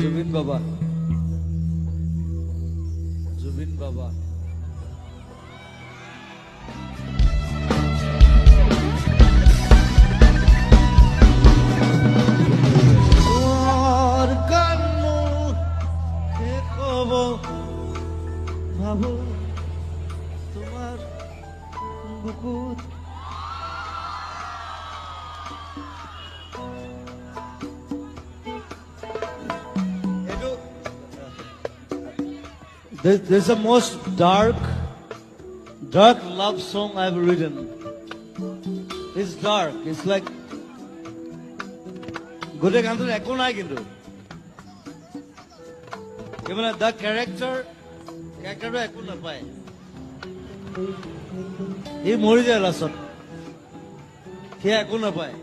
জুবিন বাবা, জুবিন বাবা। তোমার গান মুখে কব ভাবো, তোমার বুকুত This is the most dark love song I've written. It's dark. It's like গোটে গানটোত একো নাই, কিন্তু মানে দ্য কেৰেক্টাৰটো একো নাপায়, সি মৰি যায় লাষ্টত, সি একো নাপায়।